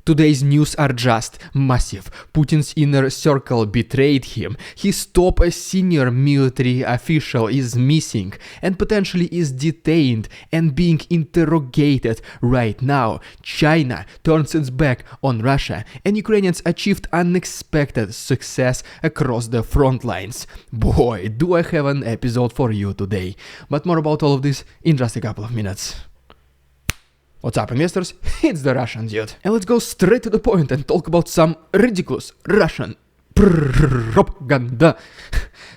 Today's news are just massive. Putin's inner circle betrayed him. His top senior military official is missing and potentially is detained and being interrogated right now. China turns its back on Russia and Ukrainians achieved unexpected success across the front lines. Boy, do I have an episode for you today. But more about all of this in just a couple of minutes. What's up, investors? It's the Russian dude. And let's go straight to the point and talk about some ridiculous Russian propaganda.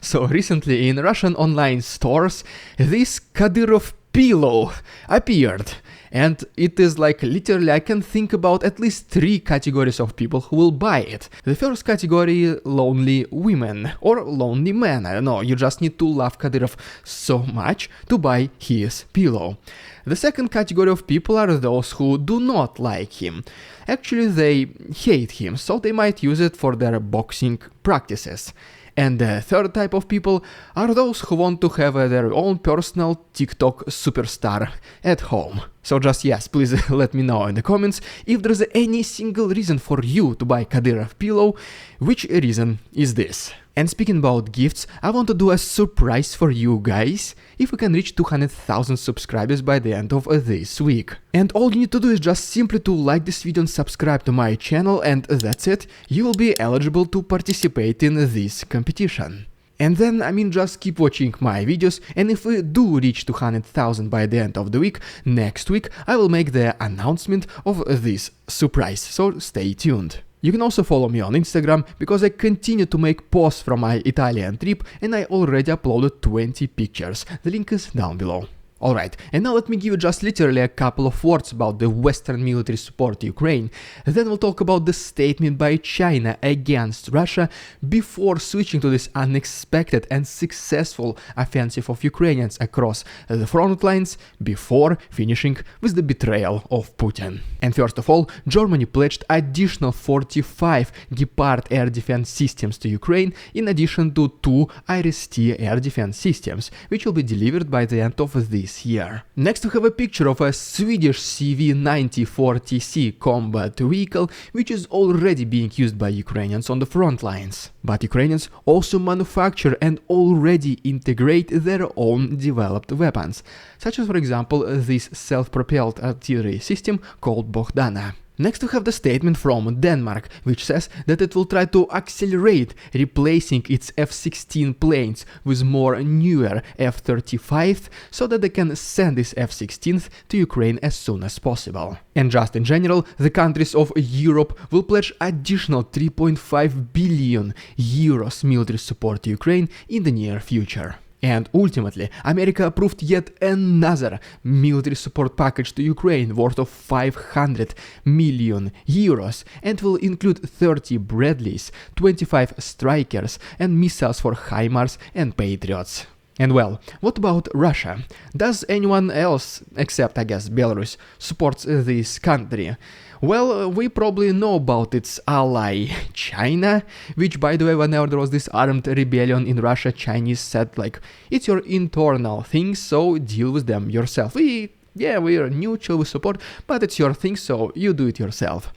So recently in Russian online stores, this Kadyrov pillow appeared. And it is like literally I can think about at least 3 categories of people who will buy it. The first category, lonely women or lonely men. I don't know, you just need to love Kadyrov so much to buy his pillow. The second category of people are those who do not like him. Actually, they hate him, so they might use it for their boxing practices. And the third type of people are those who want to have their own personal TikTok superstar at home. So just yes, please let me know in the comments if there's any single reason for you to buy Kadyrov pillow, which reason is this? And speaking about gifts, I want to do a surprise for you guys if we can reach 200,000 subscribers by the end of this week. And all you need to do is just simply to like this video and subscribe to my channel, and that's it. You will be eligible to participate in this competition. And then, just keep watching my videos, and if we do reach 200,000 by the end of the week, next week, I will make the announcement of this surprise, so stay tuned. You can also follow me on Instagram, because I continue to make posts from my Italian trip and I already uploaded 20 pictures. The link is down below. Alright, and now let me give you just literally a couple of words about the Western military support to Ukraine. Then we'll talk about the statement by China against Russia before switching to this unexpected and successful offensive of Ukrainians across the front lines before finishing with the betrayal of Putin. And first of all, Germany pledged additional 45 Gepard air defense systems to Ukraine in addition to 2 IRIS-T air defense systems, which will be delivered by the end of this year. Next we have a picture of a Swedish CV-9040C combat vehicle, which is already being used by Ukrainians on the front lines. But Ukrainians also manufacture and already integrate their own developed weapons, such as for example this self-propelled artillery system called Bohdana. Next we have the statement from Denmark, which says that it will try to accelerate replacing its F-16 planes with more newer F-35 so that they can send this F-16 to Ukraine as soon as possible. And just in general, the countries of Europe will pledge additional 3.5 billion euros military support to Ukraine in the near future. And ultimately, America approved yet another military support package to Ukraine worth of 500 million euros and will include 30 Bradleys, 25 Strikers and missiles for HIMARS and Patriots. And well, what about Russia? Does anyone else, except I guess Belarus, support this country? Well, we probably know about its ally China, which by the way, whenever there was this armed rebellion in Russia, Chinese said like, it's your internal thing, so deal with them yourself. We are neutral, we support, but it's your thing, so you do it yourself.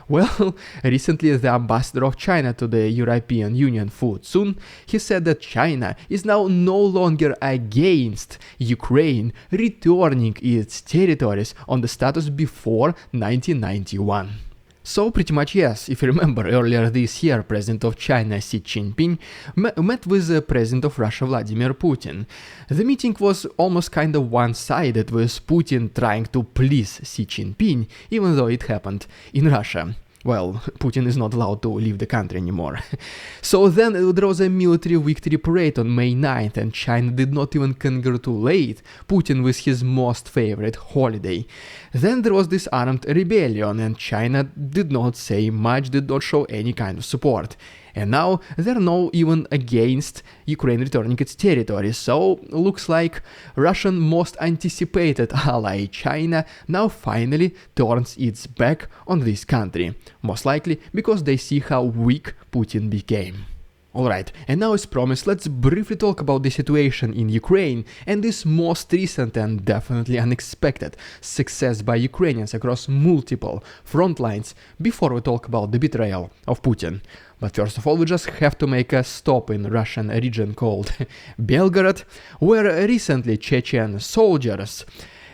Well, recently the ambassador of China to the European Union, Fu Sun, he said that China is now no longer against Ukraine returning its territories on the status before 1991. So pretty much yes, if you remember earlier this year, President of China Xi Jinping met with the President of Russia Vladimir Putin. The meeting was almost kind of one-sided, with Putin trying to please Xi Jinping, even though it happened in Russia. Well, Putin is not allowed to leave the country anymore. So then there was a military victory parade on May 9th, and China did not even congratulate Putin with his most favorite holiday. Then there was this armed rebellion, and China did not say much, did not show any kind of support. And now they're now even against Ukraine returning its territory, so looks like Russian most anticipated ally China now finally turns its back on this country, most likely because they see how weak Putin became. Alright, and now as promised, let's briefly talk about the situation in Ukraine and this most recent and definitely unexpected success by Ukrainians across multiple front lines before we talk about the betrayal of Putin. But first of all, we just have to make a stop in Russian region called Belgorod, where recently Chechen soldiers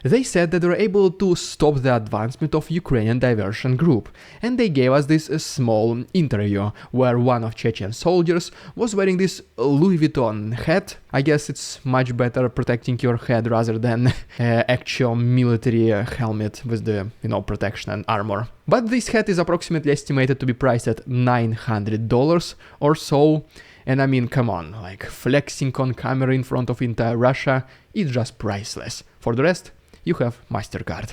they said that they were able to stop the advancement of Ukrainian diversion group, and they gave us this small interview where one of Chechen soldiers was wearing this Louis Vuitton hat. I guess it's much better protecting your head rather than actual military helmet with the, protection and armor. But this hat is approximately estimated to be priced at $900 or so. And I mean, come on, like flexing on camera in front of entire Russia is just priceless. For the rest, you have MasterCard.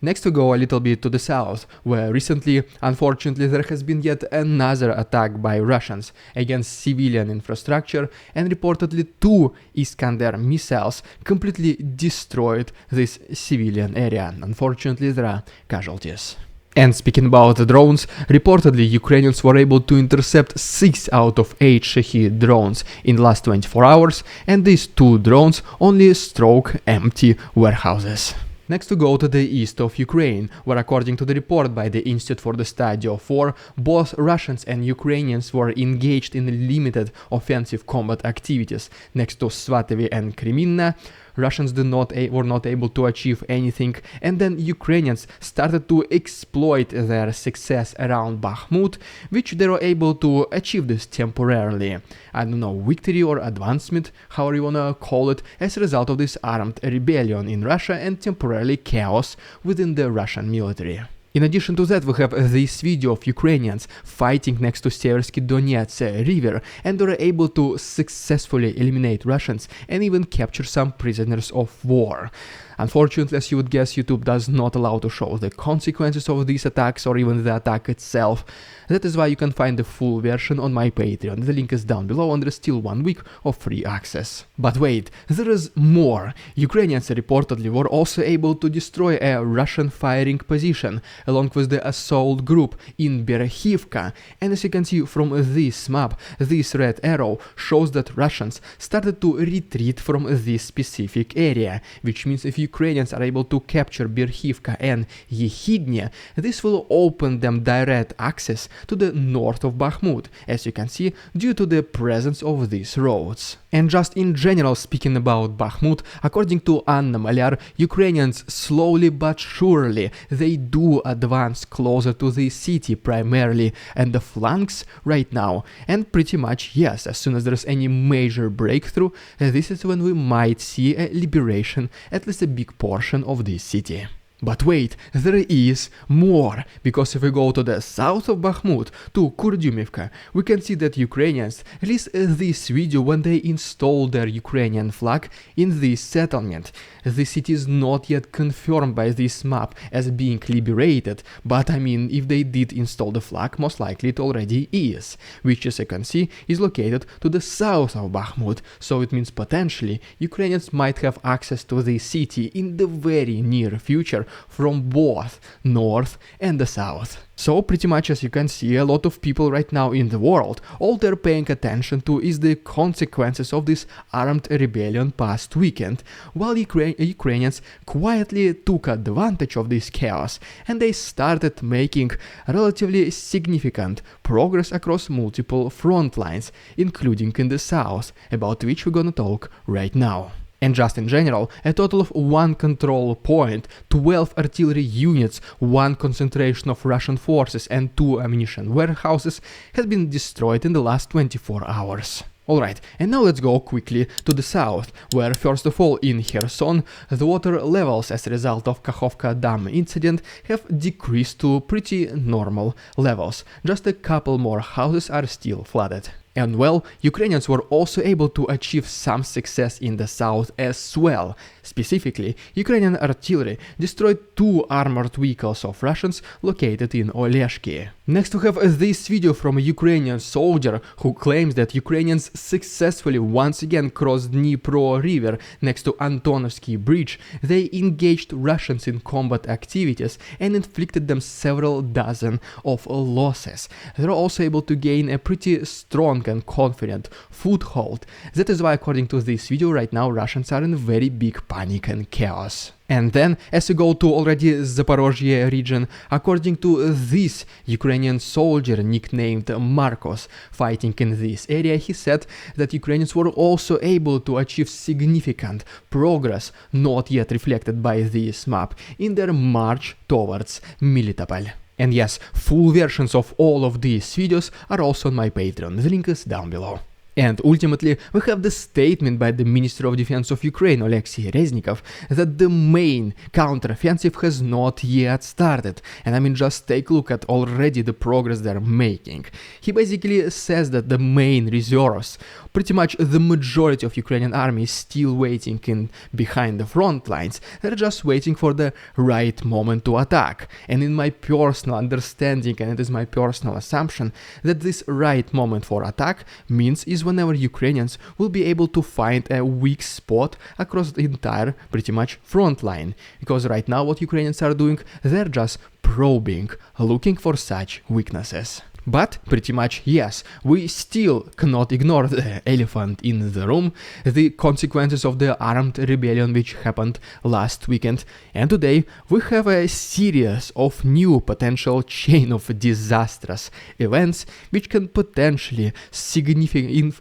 Next we go a little bit to the south, where recently, unfortunately, there has been yet another attack by Russians against civilian infrastructure, and reportedly 2 Iskander missiles completely destroyed this civilian area. Unfortunately, there are casualties. And speaking about the drones, reportedly Ukrainians were able to intercept 6 out of 8 Shahed drones in the last 24 hours, and these 2 drones only struck empty warehouses. Next we go to the east of Ukraine, where according to the report by the Institute for the Study of War, both Russians and Ukrainians were engaged in limited offensive combat activities next to Svatove and Kreminna. Russians were not able to achieve anything, and then Ukrainians started to exploit their success around Bakhmut, which they were able to achieve this temporarily. I don't know, victory or advancement, however you wanna call it, as a result of this armed rebellion in Russia and temporarily chaos within the Russian military. In addition to that, we have this video of Ukrainians fighting next to Seversky Donets river, and they were able to successfully eliminate Russians and even capture some prisoners of war. Unfortunately, as you would guess, YouTube does not allow to show the consequences of these attacks or even the attack itself. That is why you can find the full version on my Patreon. The link is down below, and there is still 1 week of free access. But wait, there is more. Ukrainians reportedly were also able to destroy a Russian firing position along with the assault group in Berehivka. And as you can see from this map, this red arrow shows that Russians started to retreat from this specific area, which means if Ukrainians are able to capture Berehivka and Yehidne, this will open them direct access to the north of Bakhmut, as you can see, due to the presence of these roads. And just in general speaking about Bakhmut, according to Anna Malyar, Ukrainians slowly but surely they do advance closer to the city primarily and the flanks right now. And pretty much yes, as soon as there's any major breakthrough, this is when we might see a liberation, at least a big portion of this city. But wait, there is more, because if we go to the south of Bakhmut, to Kurdyumivka, we can see that Ukrainians released this video when they installed their Ukrainian flag in this settlement. The city is not yet confirmed by this map as being liberated, but I mean, if they did install the flag, most likely it already is, which as you can see is located to the south of Bakhmut, so it means potentially Ukrainians might have access to the city in the very near future from both north and the south. So pretty much as you can see, a lot of people right now in the world, all they're paying attention to is the consequences of this armed rebellion past weekend, while Ukrainians quietly took advantage of this chaos and they started making relatively significant progress across multiple front lines, including in the south, about which we're gonna talk right now. And just in general, a total of 1 control point, 12 artillery units, 1 concentration of Russian forces and 2 ammunition warehouses has been destroyed in the last 24 hours. Alright, and now let's go quickly to the south, where first of all in Kherson, the water levels as a result of Kakhovka Dam incident have decreased to pretty normal levels. Just a couple more houses are still flooded. And well, Ukrainians were also able to achieve some success in the south as well. Specifically, Ukrainian artillery destroyed 2 armored vehicles of Russians located in Oleshki. Next we have this video from a Ukrainian soldier who claims that Ukrainians successfully once again crossed Dnipro river next to Antonovsky Bridge. They engaged Russians in combat activities and inflicted them several dozen of losses. They were also able to gain a pretty strong and confident foothold. That is why, according to this video, right now Russians are in very big panic and chaos. And then, as we go to already Zaporozhye region, according to this Ukrainian soldier nicknamed Marcos fighting in this area, he said that Ukrainians were also able to achieve significant progress, not yet reflected by this map, in their march towards Melitopol. And yes, full versions of all of these videos are also on my Patreon, the link is down below. And ultimately, we have the statement by the Minister of Defense of Ukraine, Oleksiy Reznikov, that the main counteroffensive has not yet started. And I mean, just take a look at already the progress they're making. He basically says that the main reserves, pretty much the majority of Ukrainian army is still waiting behind the front lines. They're just waiting for the right moment to attack. And in my personal understanding, and it is my personal assumption, that this right moment for attack is whenever Ukrainians will be able to find a weak spot across the entire pretty much front line. Because right now what Ukrainians are doing, they're just probing, looking for such weaknesses. But pretty much yes, we still cannot ignore the elephant in the room, the consequences of the armed rebellion which happened last weekend. And today we have a series of new potential chain of disastrous events which can potentially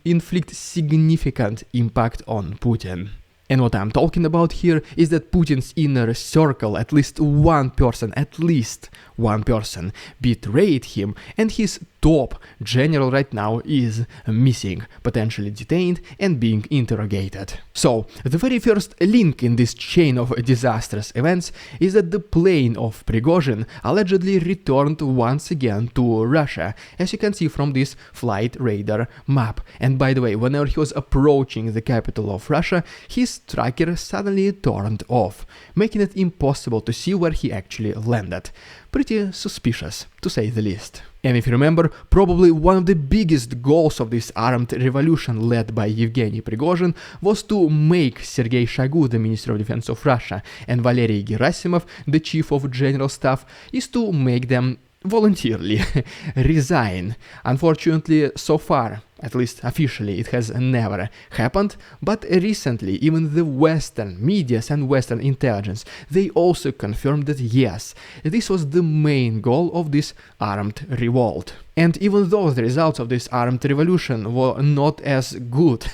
inflict significant impact on Putin. And what I'm talking about here is that Putin's inner circle, at least one person, betrayed him, and his top general right now is missing, potentially detained and being interrogated. So, the very first link in this chain of disastrous events is that the plane of Prigozhin allegedly returned once again to Russia, as you can see from this flight radar map. And by the way, whenever he was approaching the capital of Russia, his tracker suddenly turned off, making it impossible to see where he actually landed. Pretty suspicious, to say the least. And if you remember, probably one of the biggest goals of this armed revolution led by Yevgeny Prigozhin was to make Sergei Shoigu, the Minister of Defense of Russia, and Valery Gerasimov, the Chief of General Staff, is to make them voluntarily resign. Unfortunately, so far, at least officially, it has never happened, but recently even the Western medias and Western intelligence, they also confirmed that yes, this was the main goal of this armed revolt. And even though the results of this armed revolution were not as good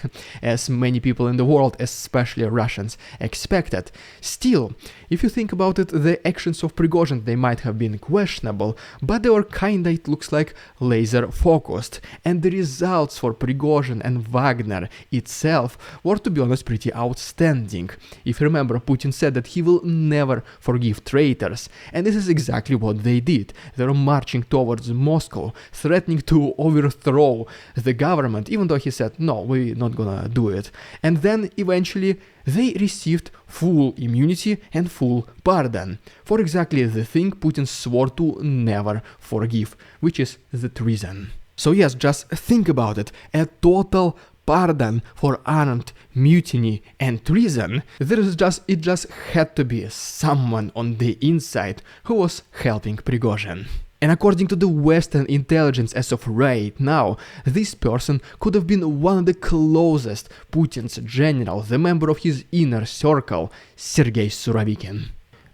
as many people in the world, especially Russians, expected, still, if you think about it, the actions of Prigozhin, they might have been questionable, but they were kinda, it looks like, laser focused, and the results for Prigozhin and Wagner itself were, to be honest, pretty outstanding. If you remember, Putin said that he will never forgive traitors, and this is exactly what they did. They were marching towards Moscow, threatening to overthrow the government, even though he said, no, we're not gonna do it. And then eventually they received full immunity and full pardon for exactly the thing Putin swore to never forgive, which is the treason. So yes, just think about it, a total pardon for armed mutiny and treason. It just had to be someone on the inside who was helping Prigozhin. And according to the Western intelligence as of right now, this person could have been one of the closest Putin's general, the member of his inner circle, Sergei Surovikin.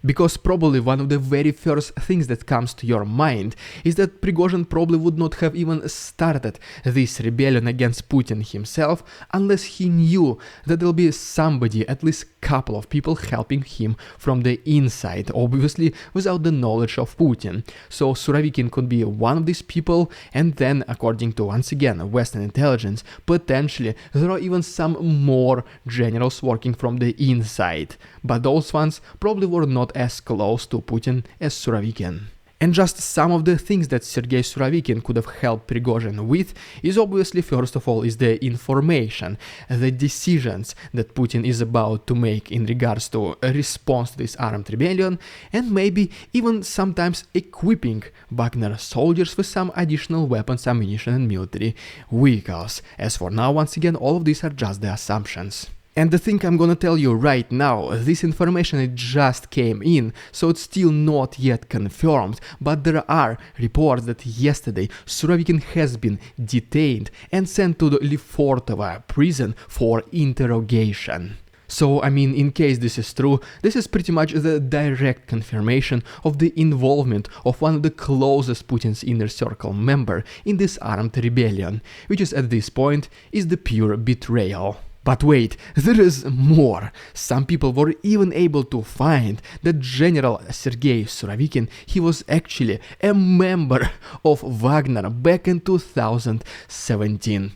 Because probably one of the very first things that comes to your mind is that Prigozhin probably would not have even started this rebellion against Putin himself unless he knew that there'll be somebody, at least couple of people, helping him from the inside, obviously without the knowledge of Putin. So Surovikin could be one of these people, and then, according to, once again, Western intelligence, potentially there are even some more generals working from the inside, but those ones probably were not as close to Putin as Surovikin. And just some of the things that Sergei Surovikin could have helped Prigozhin with is obviously, first of all, is the information, the decisions that Putin is about to make in regards to a response to this armed rebellion, and maybe even sometimes equipping Wagner soldiers with some additional weapons, ammunition and military vehicles. As for now, once again, all of these are just the assumptions. And the thing I'm gonna tell you right now, this information it just came in, so it's still not yet confirmed, but there are reports that yesterday Surovikin has been detained and sent to the Lefortovo prison for interrogation. So, I mean, in case this is true, this is pretty much the direct confirmation of the involvement of one of the closest Putin's inner circle member in this armed rebellion, which is at this point is the pure betrayal. But wait, there is more. Some people were even able to find that General Sergei Surovikin, he was actually a member of Wagner back in 2017.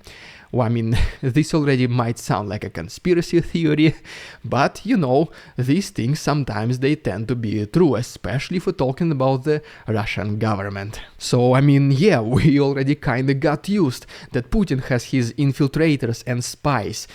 Well, I mean, this already might sound like a conspiracy theory, but you know, these things sometimes they tend to be true, especially if we're talking about the Russian government. So, I mean, yeah, we already kinda got used that Putin has his infiltrators and spies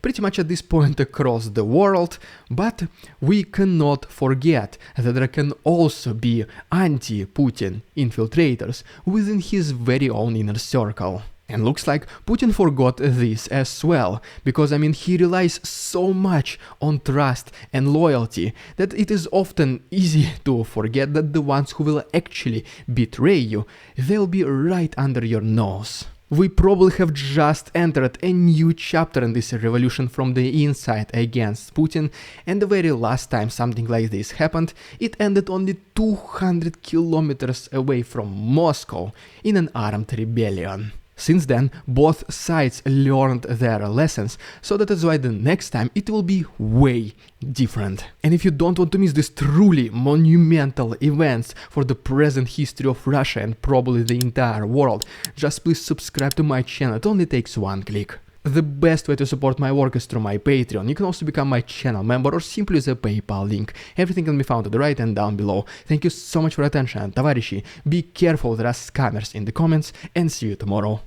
pretty much at this point across the world, but we cannot forget that there can also be anti-Putin infiltrators within his very own inner circle. And looks like Putin forgot this as well, because I mean he relies so much on trust and loyalty that it is often easy to forget that the ones who will actually betray you, they'll be right under your nose. We probably have just entered a new chapter in this revolution from the inside against Putin, and the very last time something like this happened, it ended only 200 kilometers away from Moscow in an armed rebellion. Since then, both sides learned their lessons, so that is why the next time it will be way different. And if you don't want to miss these truly monumental events for the present history of Russia and probably the entire world, just please subscribe to my channel, it only takes one click. The best way to support my work is through my Patreon. You can also become my channel member or simply use a PayPal link. Everything can be found to the right and down below. Thank you so much for your attention, товарищи. Be careful, there are scammers in the comments, and see you tomorrow.